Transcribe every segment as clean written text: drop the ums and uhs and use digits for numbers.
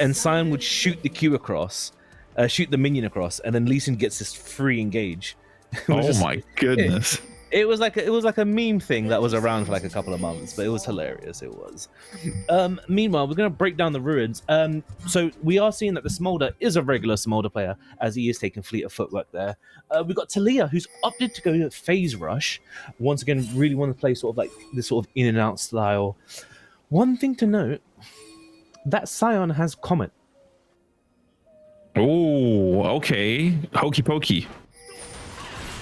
and Sion would shoot the Q across, shoot the minion across, and then Lee Sin gets this free engage. Oh my goodness. It was like a meme thing that was around for like a couple of months, but it was hilarious. It was. Meanwhile, we're gonna break down the ruins. So we are seeing that the Smolder is a regular Smolder player, as he is taking fleet of footwork there. We've got Talia, who's opted to go phase rush. Once again, really want to play sort of like this sort of in and out style. One thing to note, that Sion has Comet. Oh, okay. Hokey pokey.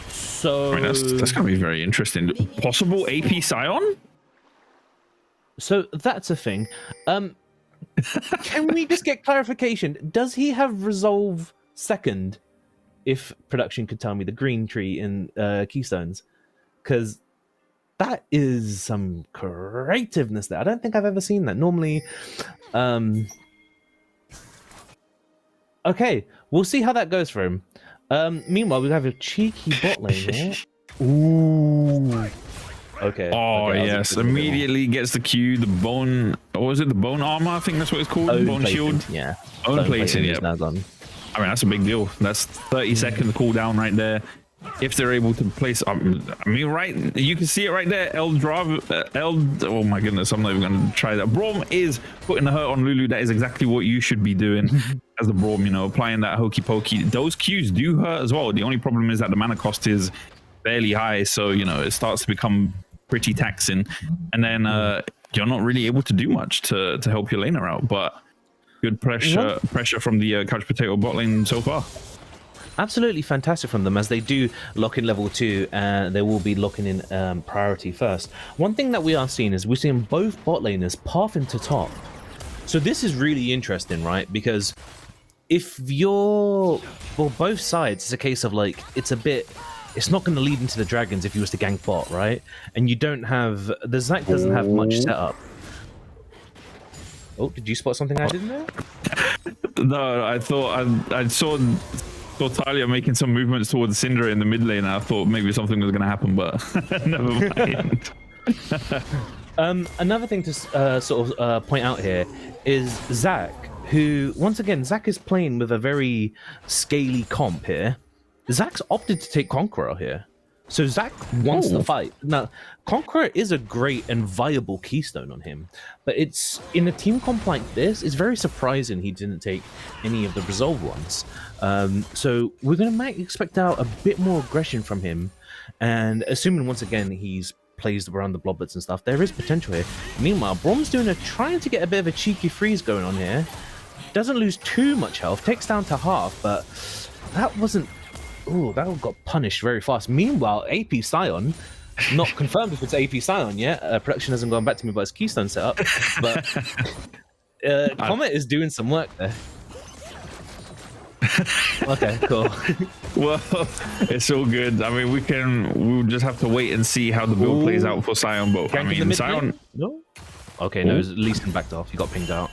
So I mean, that's going to be very interesting. Possible AP Sion? So that's a thing. Can we just get clarification? Does he have Resolve second? If production could tell me the green tree in Keystones, because that is some creativeness there. I don't think I've ever seen that. Normally, okay, we'll see how that goes for him. Meanwhile, we have a cheeky bot lane here. Ooh. Okay. Oh, okay, yes. Immediately gets the Q, the bone... What was it? The bone armor? I think that's what it's called. Bone bone shield. Yeah. Bone plating, yeah. Now gone. I mean, that's a big deal. That's 30-second cooldown right there. If they're able to place... I mean, right... You can see it right there. Oh my goodness. I'm not even going to try that. Braum is putting the hurt on Lulu. That is exactly what you should be doing as a Braum, you know, applying that hokey pokey. Those Qs do hurt as well. The only problem is that the mana cost is fairly high. So, you know, it starts to become pretty taxing. And then you're not really able to do much to help your laner out. But good pressure from the couch potato bot lane so far. Absolutely fantastic from them, as they do lock in level 2 and they will be locking in priority first. One thing that we are seeing is we're seeing both bot laners path into top. So this is really interesting, right? Because if you're... Well, both sides, it's a case of like, it's not going to lead into the dragons if you was to gank bot, right? And you don't have... The Zac doesn't have much setup. Oh, did you spot something I didn't know? No, I thought I saw Talia making some movements towards Syndra in the mid lane, and I thought maybe something was going to happen, but never mind. Another thing to sort of point out here is Zac, who, once again, Zac is playing with a very scaly comp here. Zac's opted to take Conqueror here. So Zac wants the fight. Now, Conqueror is a great and viable keystone on him, but it's in a team comp like this, it's very surprising he didn't take any of the Resolve ones. So we're going to expect out a bit more aggression from him, and assuming once again he's plays around the bloblets and stuff, there is potential here. Meanwhile, Braum's trying to get a bit of a cheeky freeze going on here. Doesn't lose too much health, takes down to half, but that wasn't... Ooh, that got punished very fast. Meanwhile, AP Sion, not confirmed if it's AP Sion yet. Production hasn't gone back to me about his Keystone setup, but Comet is doing some work there. Okay, cool. Well, it's all good. I mean, we'll just have to wait and see how the build plays out for Sion. But I mean, Sion... No? Okay, no, Lee Sin backed off. He got pinged out.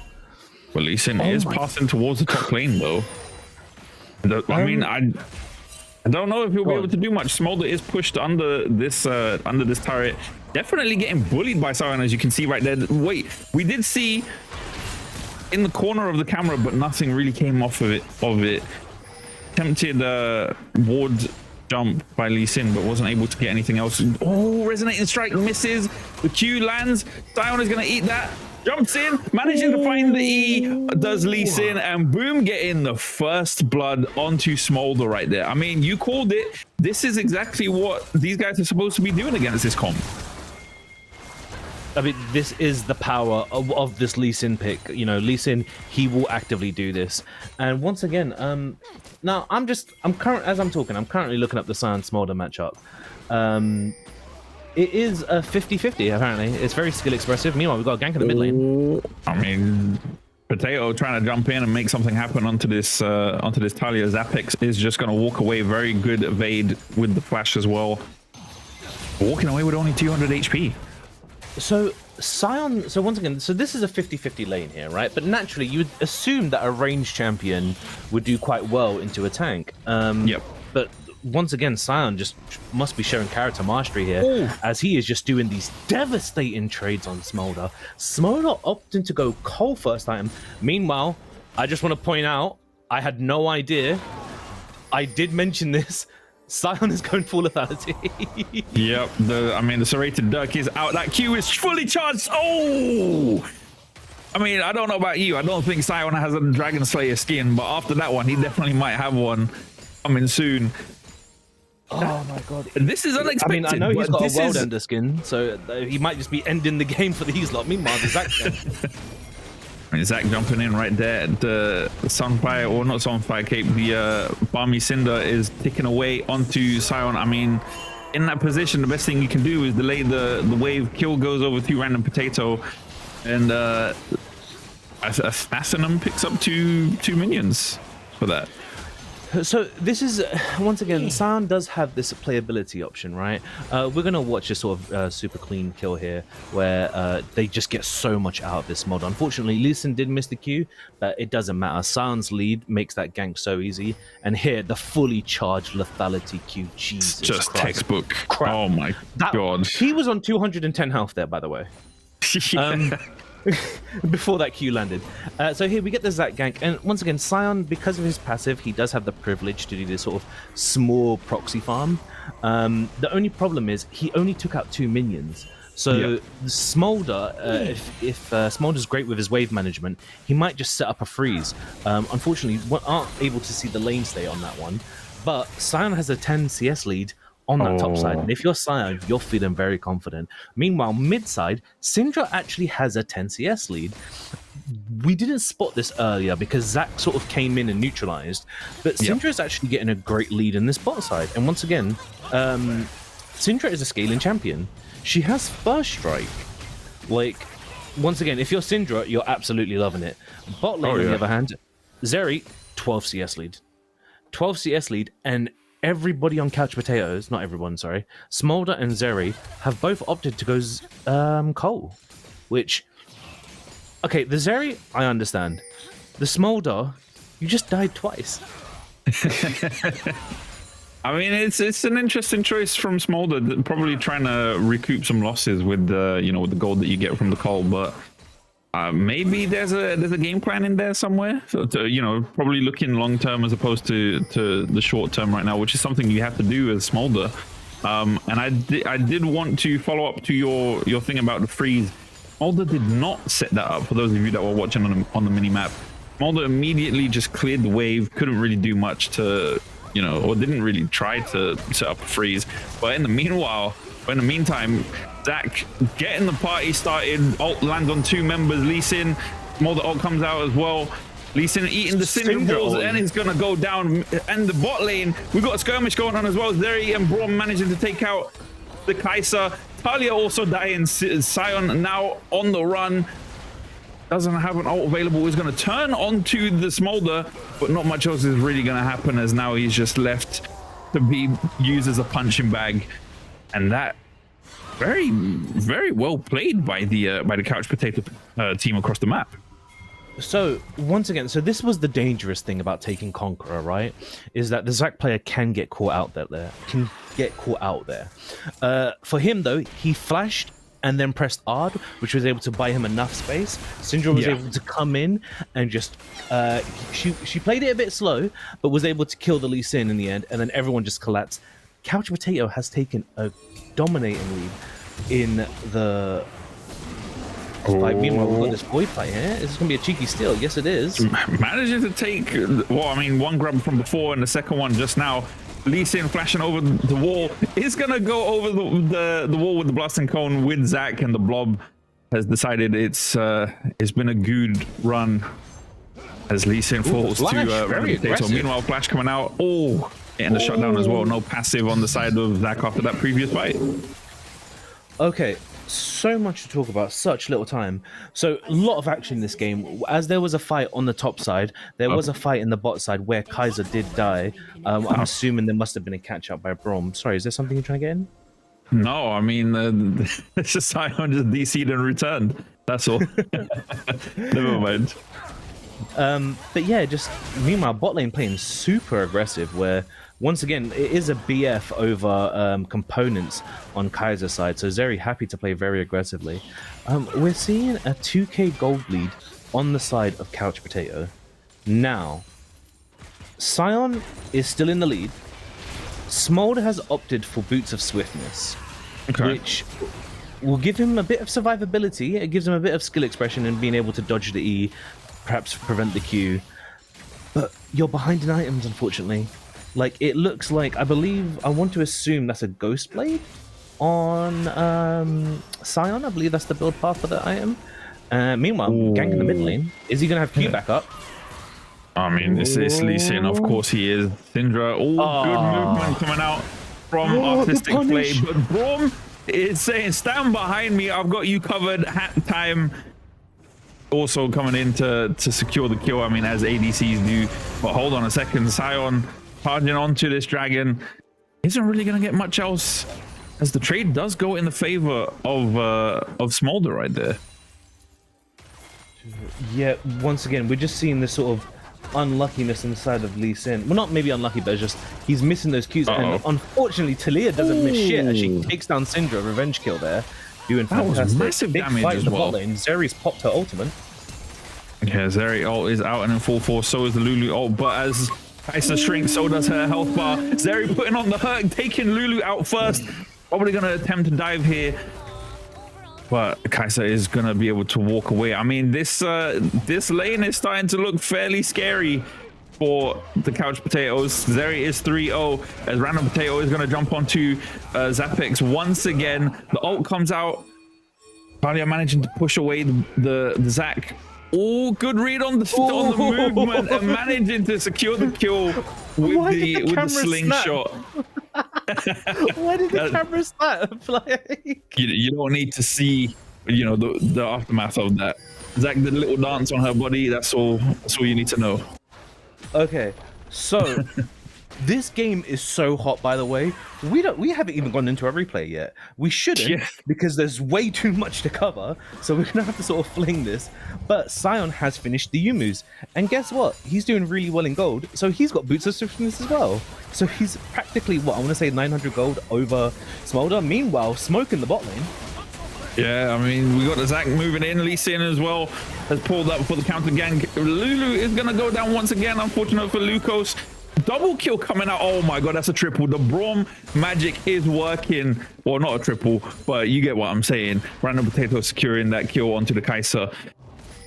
Well, Lee Sin is passing towards the top lane, though. I mean, I don't know if he'll be able to do much. Smolder is pushed under this turret. Definitely getting bullied by Sion, as you can see right there. Wait, we did see in the corner of the camera, but nothing really came off of it. Tempted ward jump by Lee Sin, but wasn't able to get anything else. Oh, resonating strike misses. The Q lands. Sion is going to eat that. Jumps in, managing to find the E, does Lee Sin, and boom, getting the first blood onto Smolder right there. I mean, you called it. This is exactly what these guys are supposed to be doing against this comp. I mean, this is the power of this Lee Sin pick. You know, Lee Sin, he will actively do this. And once again, now I'm currently looking up the Sion Smolder matchup. It is a 50-50, apparently. It's very skill expressive. Meanwhile, we've got a gank in the mid lane. I mean, Potato trying to jump in and make something happen onto this Talia. Zapex is just going to walk away. Very good evade with the flash as well. Walking away with only 200 HP. So Sion, so once again, so this is a 50-50 lane here, right? But naturally, you would assume that a ranged champion would do quite well into a tank. Yep. But once again, Sion just must be showing character mastery here, as he is just doing these devastating trades on Smolder. Smolder opting to go Cole first item. Meanwhile, I just want to point out, I had no idea. I did mention this. Sion is going full lethality. Yep. The serrated duck is out. That Q is fully charged. Oh. I mean, I don't know about you. I don't think Sion has a Dragon Slayer skin, but after that one, he definitely might have one coming soon. Oh my god. This is unexpected. I mean, I know he's got a World Ender skin, so he might just be ending the game for these lot. Meanwhile, the Zac Zac jumping in right there. The Sunfire, or not Sunfire Cape, the Balmy Cinder is ticking away onto Sion. I mean, in that position, the best thing you can do is delay the wave. Kill goes over to Random Potato, and Assassinum picks up two minions for that. So this is, once again, Sion does have this playability option, right? We're going to watch a sort of super clean kill here where they just get so much out of this mod. Unfortunately, Lee Sin did miss the Q, but it doesn't matter. Sion's lead makes that gank so easy. And here, the fully charged lethality Q. Jesus just Christ. Textbook. Crap. Oh my god. He was on 210 health there, by the way. Before that Q landed. So here we get the Zac gank, and once again, Sion, because of his passive, he does have the privilege to do this sort of small proxy farm. The only problem is he only took out 2 minions. So Smolder, if Smolder's great with his wave management, he might just set up a freeze. Unfortunately, we aren't able to see the lane stay on that one, but Sion has a 10 CS lead on that top side, and if you're Sion, you're feeling very confident. Meanwhile, mid side, Syndra actually has a 10 CS lead. We didn't spot this earlier because Zac sort of came in and neutralized, but Syndra is actually getting a great lead in this bot side. And once again, Syndra is a scaling champion. She has first strike. Like, once again, if you're Syndra, you're absolutely loving it. Bot lane, on the other hand, Zeri, 12 CS lead. 12 CS lead, and everybody on Couch Potatoes, not everyone, sorry, Smolder and Zeri have both opted to go Cole, which, okay, the Zeri, I understand. The Smolder, you just died twice. I mean, it's an interesting choice from Smolder, probably trying to recoup some losses with the with the gold that you get from the Cole, but maybe there's a game plan in there somewhere. So probably looking long term as opposed to the short term right now, which is something you have to do as Smolder. And I did want to follow up to your thing about the freeze. Smolder did not set that up. For those of you that were watching on the mini map, Smolder immediately just cleared the wave. Couldn't really do much to or didn't really try to set up a freeze. But in the meantime, Zac getting the party started. Ult lands on 2 members. Lee Sin, Smolder ult comes out as well. Lee Sin eating the Cinder balls, and it's gonna go down. And the bot lane, we've got a skirmish going on as well. Zeri and Braum managing to take out the Kai'Sa. Talia also dying. Sion now on the run. Doesn't have an ult available. He's going to turn onto the Smolder, but not much else is really going to happen, as now he's just left to be used as a punching bag. And that very, very well played by the Couch Potato team across the map. So once again, this was the dangerous thing about taking Conqueror, right? Is that the Zac player can get caught out there. For him though, he flashed and then pressed R, which was able to buy him enough space. Syndra was able to come in and just she played it a bit slow, but was able to kill the Lee Sin in the end, and then everyone just collapsed. Couch Potato has taken a dominating lead in the fight. Meanwhile, we've got this void fight here. This is gonna be a cheeky steal. Yes, it is. Managing to take, well, I mean, one grab from before and the second one just now. Lee Sin flashing over the wall is gonna go over the wall with the blasting cone with Zac, and the blob has decided it's been a good run as Lee Sin falls to Potato. Meanwhile, Flash coming out, getting the shutdown as well. No passive on the side of Zac after that previous fight. Okay, so much to talk about, such little time. So a lot of action in this game. As there was a fight on the top side, there was a fight in the bot side where Kai'Sa did die. I'm assuming there must have been a catch up by Braum. Sorry, is there something you're trying to get in? No, I mean, it's just Sion just DC'd and returned. That's all. Never mind. But yeah, just meanwhile, bot lane playing super aggressive, where once again it is a BF over components on Kai'Sa's side. So Zeri happy to play very aggressively. We're seeing a 2k gold lead on the side of Couch Potato. Now, Sion is still in the lead. Smolder has opted for Boots of Swiftness, which will give him a bit of survivability. It gives him a bit of skill expression and being able to dodge the E, perhaps prevent the Q. But you're behind in items, unfortunately. Like, it looks like, I want to assume that's a Ghost Blade on Sion. I believe that's the build path for the item. Meanwhile, Gank in the mid lane. Is he going to have Q back up? I mean, this is Lee Sin. Of course he is. Syndra, good movement coming out from Artistic Flame. But Braum is saying, stand behind me. I've got you covered. Hat time. Also coming in to secure the kill. I mean, as ADCs do. But hold on a second. Sion charging onto this dragon. Isn't really going to get much else, as the trade does go in the favor of Smolder right there. Yeah, once again, we're just seeing this sort of unluckiness on the side of Lee Sin. Well, not maybe unlucky, but it's just he's missing those Qs. And unfortunately, Talia doesn't miss shit as she takes down Syndra, revenge kill there. Doing fantastic. That was massive Big damage fight as in the well. bot lane. Zeri's popped her ultimate. Yeah, Zeri ult is out and in full force. So is the Lulu ult. But as Kai'Sa shrinks, so does her health bar. Zeri putting on the hurt, taking Lulu out first. Probably going to attempt to dive here. But Kai'Sa is going to be able to walk away. I mean, this lane is starting to look fairly scary for the Couch Potatoes. Zeri is 3-0 as Random Potato is going to jump onto Zapex once again. The ult comes out. Talia managing to push away the Zac. Oh, good read on the movement and managing to secure the kill with the slingshot. Why did the camera snap? Like... You don't need to see, the aftermath of that. Zac did a little dance on her body. That's all you need to know. Okay, so this game is so hot. By the way, we haven't even gone into a replay yet. We shouldn't, because there's way too much to cover. So we're gonna have to sort of fling this. But Sion has finished the Yumu's, and guess what? He's doing really well in gold. So he's got Boots of Swiftness as well. So he's practically, what I want to say, 900 gold over Smolder. Meanwhile, Smoke in the bot lane. Yeah, I mean, we got the Zac moving in. Lee Sin as well has pulled up for the counter gang. Lulu is going to go down once again. Unfortunate for Lucos. Double kill coming out. Oh my god, that's a triple. The Braum magic is working. Well, not a triple, but you get what I'm saying. Random Potato securing that kill onto the Kai'Sa.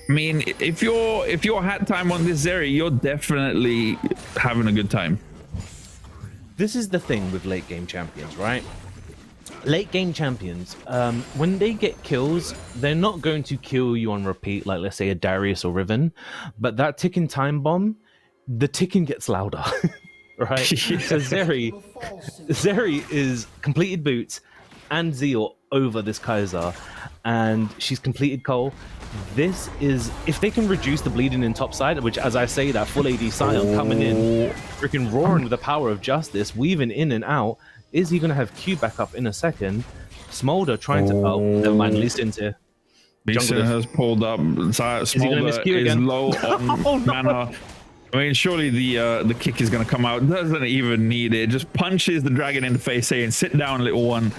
I mean, if you're hat time on this Zeri, you're definitely having a good time. This is the thing with late game champions, right? Late game champions, when they get kills, they're not going to kill you on repeat, like let's say a Darius or Riven, but that ticking time bomb, the ticking gets louder, right? So Zeri is completed Boots and Zeal over this Kai'Sa, and she's completed Cole. This is, if they can reduce the bleeding in topside, which, as I say, that full AD Sion coming in, freaking roaring with the power of justice, weaving in and out. Is he going to have Q back up in a second? Smolder trying to... Oh, never mind. Lee Sin's here. Lee Sin has pulled up. Smolder is low on mana. I mean, surely the kick is going to come out. Doesn't even need it. Just punches the dragon in the face, saying, sit down, little one.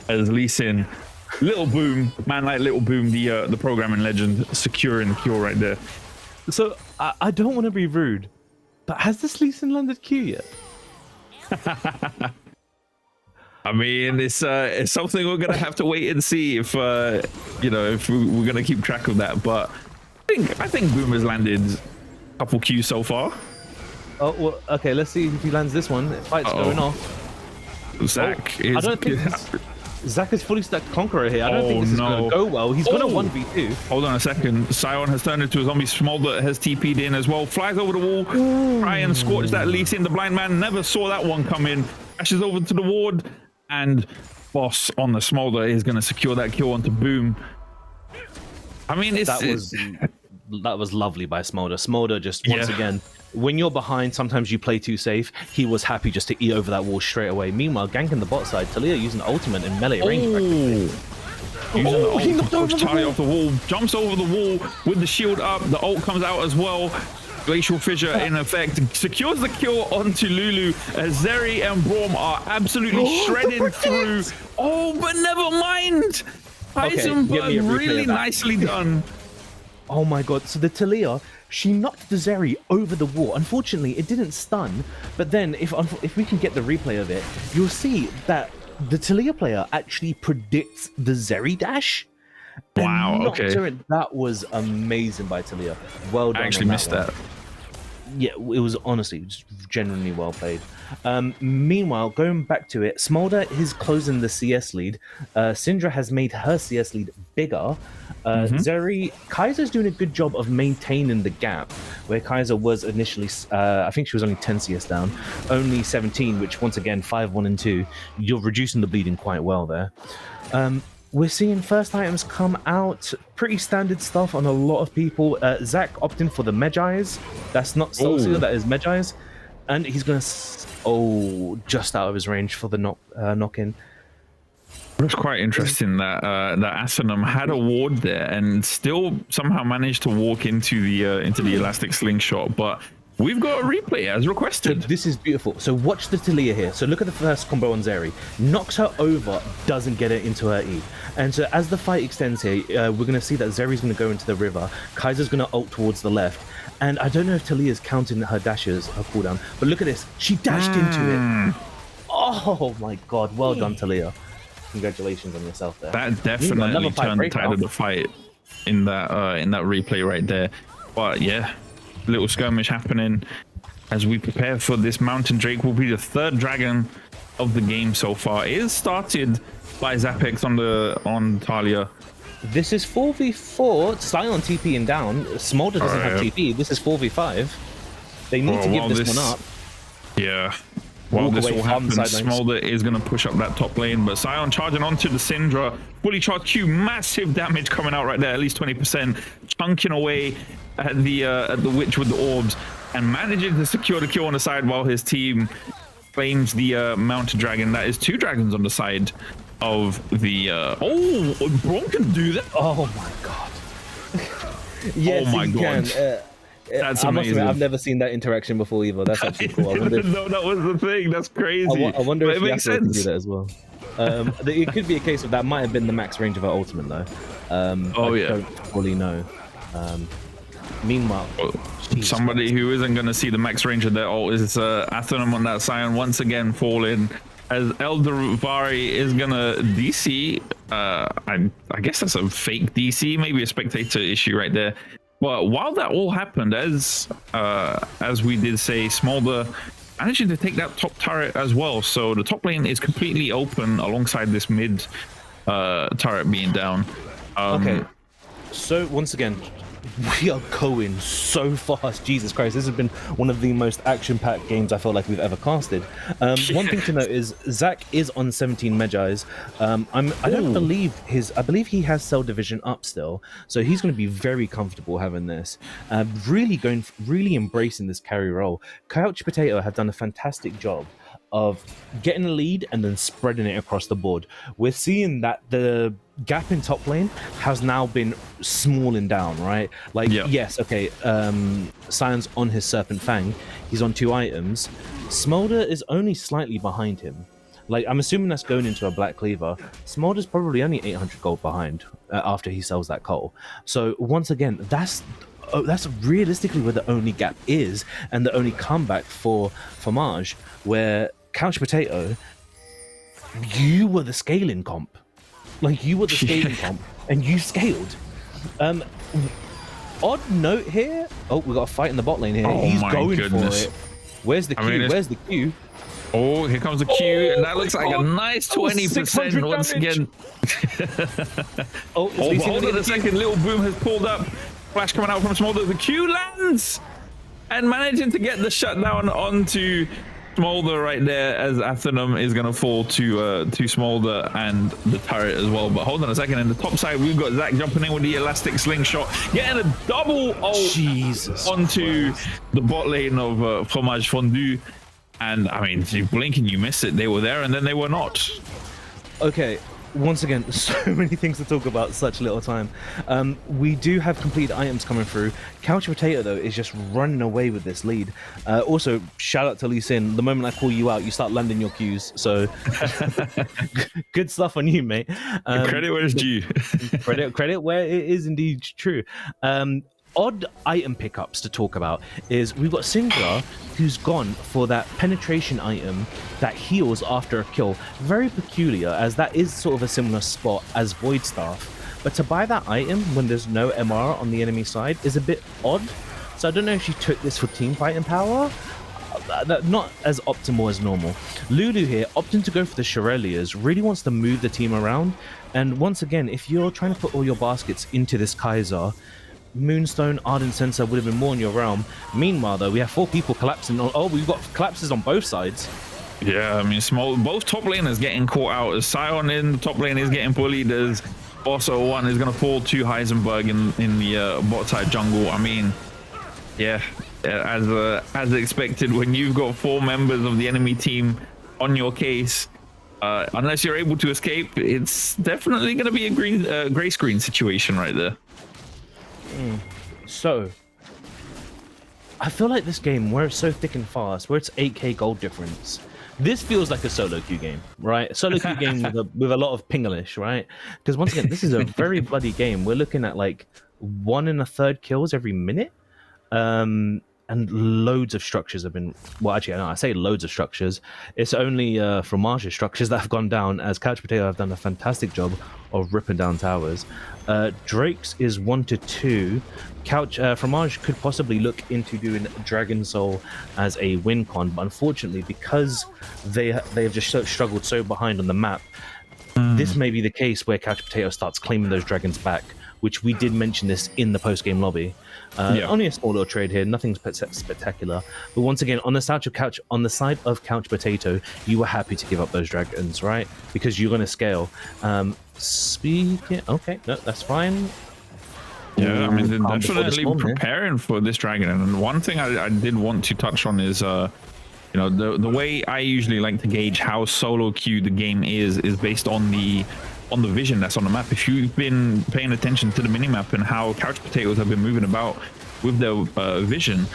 As Lee Sin... Little Boom, man like Little Boom, the programming legend, securing the kill right there. So, I don't want to be rude, but has this Lee Sin landed Q yet? I mean, it's something we're gonna have to wait and see if if we're gonna keep track of that. But I think Boom has landed a couple Qs so far. Oh well, okay. Let's see if he lands this one. Fight's going off. Zac is. I don't think Zac is fully stacked Conqueror here. I don't think this is gonna go well. He's gonna 1v2. Hold on a second. Sion has turned into a zombie. Smolder has TP'd in as well. Flies over the wall. Try and scorch that Lee Sin. The blind man never saw that one come in. Dashes over to the ward. And Boss on the Smolder is going to secure that kill onto Boom. I mean, that was lovely by Smolder. Smolder just, once again, when you're behind, sometimes you play too safe. He was happy just to eat over that wall straight away. Meanwhile, ganking the bot side, Talia using the ultimate in melee range. Using the ult to push Charlie off the wall. Jumps over the wall with the shield up. The ult comes out as well. Glacial Fissure in effect, secures the kill onto Lulu as Zeri and Braum are absolutely shredding through. Oh, but never mind. Heisenberg really nicely done. Oh my god, so the Talia, she knocked the Zeri over the wall. Unfortunately, it didn't stun, but then if we can get the replay of it, you'll see that the Talia player actually predicts the Zeri dash. Wow, And knocked okay. her in. That was amazing by Talia. Well done. I actually missed that. Yeah, it was honestly just genuinely well played. Meanwhile, going back to it, Smolder is closing the CS lead. Syndra has made her CS lead bigger. Zeri, Kaiser's doing a good job of maintaining the gap, where Kaiser was initially, I think she was only 10 CS down, only 17, which once again, 5, 1, and 2, you're reducing the bleeding quite well there. We're seeing first items come out, pretty standard stuff on a lot of people. Zach opting for the Medjais. That's not Soulseer, that is Medjais. And he's going to... just out of his range for the knock-in. It was quite interesting that that Asanum had a ward there and still somehow managed to walk into the elastic slingshot, but we've got a replay as requested. So this is beautiful. So watch the Talia here. So look at the first combo on Zeri. Knocks her over, doesn't get it into her E. And so as the fight extends here, we're going to see that Zeri's going to go into the river. Kaiser's going to ult towards the left. And I don't know if Talia's counting her dashes, her cooldown, but look at this. She dashed into it. Oh my god. Well done, Talia. Congratulations on yourself there. That definitely turned the tide of the fight in that replay right there. But yeah, little skirmish happening as we prepare for this Mountain Drake. Will be the third dragon of the game so far. It is started by Zapex on Talia. This is 4v4. Sion TP and down. Smolder doesn't have TP. This is 4v5. They need to give this one up. Yeah. While this all happens, Smolder is going to push up that top lane, but Sion charging onto the Syndra. Fully charged Q, massive damage coming out right there, at least 20%. Chunking away at the Witch with the orbs and managing to secure the kill on the side while his team claims the Mounted Dragon. That is 2 dragons on the side of the... Braum can do that? Oh my god. Yes, oh my he god. Can. That's I amazing. Must admit, I've never seen that interaction before either. That's actually cool. No, that was the thing. That's crazy. I wonder but if Yasuo can do that as well. It could be a case of that might have been the max range of her ultimate though. I don't fully know. Meanwhile, somebody who isn't going to see the max range of their ult is Athenum on that Sion once again falling. As Eldervari is gonna DC, I guess that's a fake DC, maybe a spectator issue right there. But while that all happened, as we did say, Smolder managing to take that top turret as well. So the top lane is completely open alongside this mid turret being down. Okay, so once again, we are going so fast. Jesus Christ, this has been one of the most action-packed games I feel like we've ever casted. One thing to note is Zach is on 17 Medjais. I don't believe I believe he has Cell Division up still, so he's going to be very comfortable having this. Really embracing this carry role. Couch Potato have done a fantastic job of getting a lead and then spreading it across the board. We're seeing that the gap in top lane has now been smalling down, right? Like, yes, okay, Sion's on his Serpent Fang. He's on 2 items. Smolder is only slightly behind him. Like, I'm assuming that's going into a Black Cleaver. Smolder's probably only 800 gold behind after he sells that coal. So, once again, that's realistically where the only gap is, and the only comeback for Fromage, where Couch Potato, you were the scaling comp. Like, you were the scaling comp, and you scaled. Odd note here. Oh, we got a fight in the bot lane here. Oh, he's my going goodness. for it. Where's the Q? Where's the Q? Oh, here comes the Q, and that looks like a nice 20% once again. Hold on a second. Little Boom has pulled up. Flash coming out from Smolder. The Q lands and managing to get the shutdown onto Smolder right there, as Athenum is going to fall to Smolder and the turret as well. But hold on a second. In the top side, we've got Zach jumping in with the elastic slingshot, getting a double ult onto the bot lane of Fromage Fondu. And I mean, you blink and you miss it. They were there and then they were not. Okay, once again, so many things to talk about, such little time. We do have complete items coming through. Couch Potato, though, is just running away with this lead. Also, shout out to Lee Sin. The moment I call you out, you start landing your Qs. So, good stuff on you, mate. Credit where it's due. credit where it is indeed true. Odd item pickups to talk about is we've got Singular, who's gone for that penetration item that heals after a kill. Very peculiar, as that is sort of a similar spot as Void Staff. But to buy that item when there's no MR on the enemy side is a bit odd. So I don't know if she took this for team fighting power. Not as optimal as normal. Lulu here, opting to go for the Shirelias, really wants to move the team around. And once again, if you're trying to put all your baskets into this Kaiser, Moonstone, Ardent Sensor would have been more in your realm. Meanwhile, though, we have 4 people collapsing. We've got collapses on both sides. Yeah, I mean, both top laners getting caught out. As Sion in the top lane is getting bullied, as also one is going to fall to Heisenberg in the bot side jungle. I mean, yeah, as expected, when you've got 4 members of the enemy team on your case, unless you're able to escape, it's definitely going to be a gray screen situation right there. So, I feel like this game, where it's so thick and fast, where it's 8k gold difference, this feels like a solo queue game, right? A solo queue game with a lot of pingalish, right? Because once again, this is a very bloody game. We're looking at like 1 1/3 kills every minute. And loads of structures have been, well, actually, no, I say loads of structures. It's only Fromage's structures that have gone down, as Couch Potato have done a fantastic job of ripping down towers. Drake's is 1 to 2. Fromage could possibly look into doing Dragon Soul as a win con, but unfortunately, because they have just struggled so behind on the map, this may be the case where Couch Potato starts claiming those dragons back, which we did mention this in the post-game lobby. Only a small little trade here, nothing spectacular. But once again, on the side of Couch Potato, you were happy to give up those dragons, right? Because you're going to scale. Okay, no, that's fine. Yeah, I mean, they're definitely preparing for this dragon. And one thing I did want to touch on is, you know, the way I usually like to gauge how solo queue the game is based on the vision that's on the map. If you've been paying attention to the minimap and how Couch Potatoes have been moving about with their vision,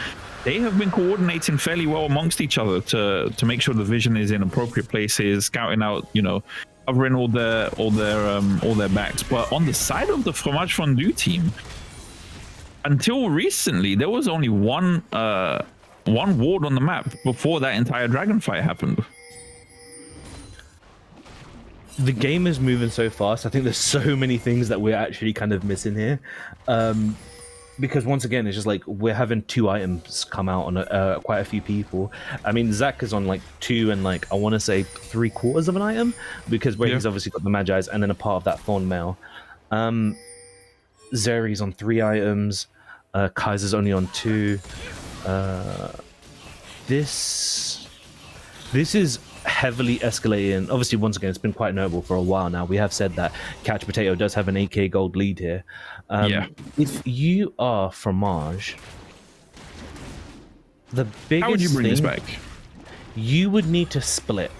they have been coordinating fairly well amongst each other to make sure the vision is in appropriate places, scouting out, you know, covering all their backs. But on the side of the Fromage Fondu team, until recently, there was only one ward on the map before that entire dragon fight happened. The game is moving so fast. I think there's so many things that we're actually kind of missing here. Because once again, it's just like we're having 2 items come out on quite a few people. I mean, Zach is on like 2 and like, I want to say 3/4 of an item, because he's obviously got the Magi's and then a part of that Thorn Mail. Zeri's on 3 items. Kaiser's only on 2. This is heavily escalating. Obviously, once again, it's been quite notable for a while now. We have said that Couch Potato does have an 8k gold lead here. If you are Fromage, the biggest how would you bring this back? You would need to split.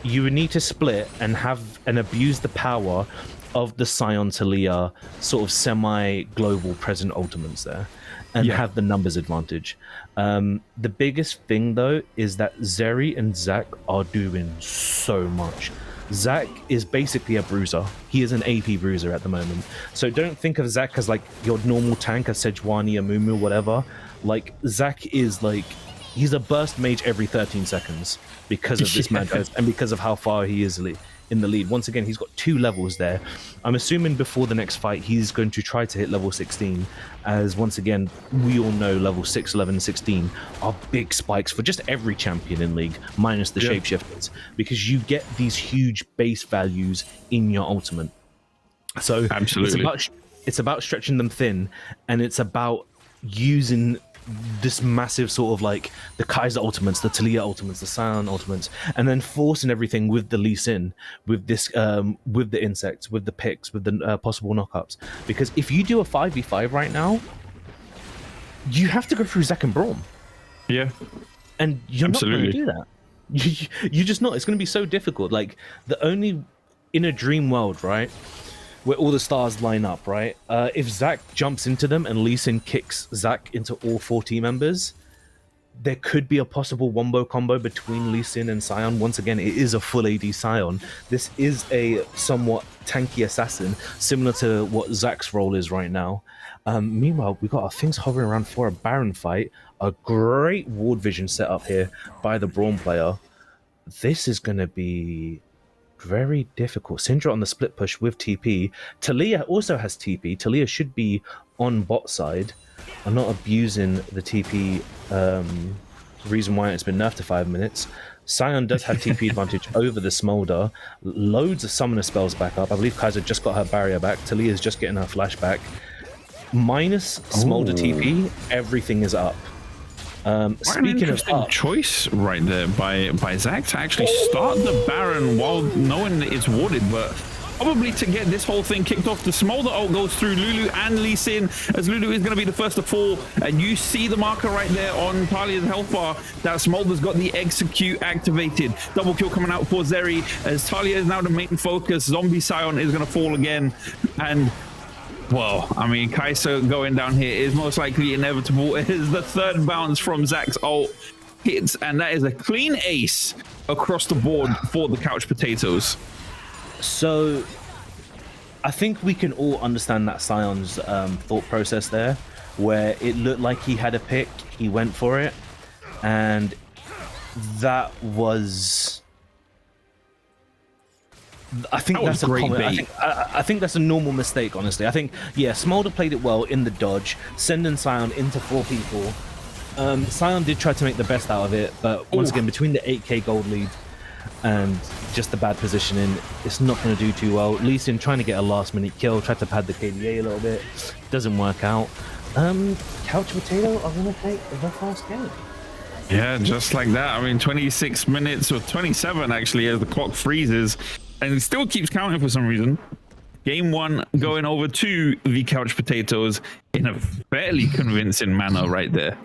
You would need to split and abuse the power of the Sion Talia sort of semi-global present ultimates there, and have the numbers advantage. The biggest thing though is that Zeri and Zach are doing so much. Zach is basically a bruiser. He is an AP bruiser at the moment. So don't think of Zach as like your normal tank, a Sejuani, a Mumu, whatever. Like Zach is like, he's a burst mage every 13 seconds because of this Magi and because of how far he is in the lead. Once again, he's got 2 levels there. I'm assuming before the next fight, he's going to try to hit level 16, as once again, we all know level 6, 11, 16 are big spikes for just every champion in League, minus the shapeshifters, because you get these huge base values in your ultimate. So absolutely, it's about stretching them thin, and it's about using this massive sort of like the Kaiser ultimates, the Talia ultimates, the Sion ultimates, and then forcing everything with the Lee Sin, with this, with the insects, with the picks, with the possible knockups. Because if you do a 5v5 right now, you have to go through Zach and Braum. Yeah, and you're not going to do that. You just not. It's going to be so difficult. Like the only in a dream world, right, where all the stars line up, right? If Zac jumps into them and Lee Sin kicks Zac into all 4 team members, there could be a possible wombo combo between Lee Sin and Sion. Once again, it is a full AD Sion. This is a somewhat tanky assassin, similar to what Zac's role is right now. Meanwhile, we got our things hovering around for a Baron fight. A great ward vision set up here by the Braum player. This is going to be very difficult. Syndra on the split push with TP. Talia also has TP. Talia should be on bot side. I'm not abusing the TP reason why it's been nerfed to 5 minutes. Sion does have TP advantage over the Smolder. Loads of summoner spells back up. I believe Kaiser just got her barrier back. Talia's just getting her flashback. Minus Smolder TP, everything is up. Speaking of up, choice right there by Zac to actually start the Baron while knowing that it's warded, but probably to get this whole thing kicked off. The Smolder ult goes through Lulu and Lee Sin, as Lulu is going to be the first to fall, and you see the marker right there on Talia's health bar that Smolder's got the execute activated. Double kill coming out for Zeri, as Talia is now the main focus. Zombie Sion is going to fall again, and well, I mean, Kaiser going down here is most likely inevitable. It is the 3rd bounce from Zac's ult hits, and that is a clean ace across the board for the Couch Potatoes. So I think we can all understand that Sion's thought process there, where it looked like he had a pick, he went for it, and that was... I think that's a common. I think that's a normal mistake, honestly. I think, yeah, Smolder played it well in the dodge, sending Sion into 4 people. Sion did try to make the best out of it, but once again, between the 8k gold lead and just the bad positioning, it's not going to do too well. Lee Sin trying to get a last-minute kill, tried to pad the KDA a little bit, doesn't work out. Couch Potato are going to take the first game. Yeah, just like that. I mean, 26 minutes or 27 actually, as the clock freezes. And it still keeps counting for some reason. Game 1 going over to the Couch Potatoes in a fairly convincing manner right there.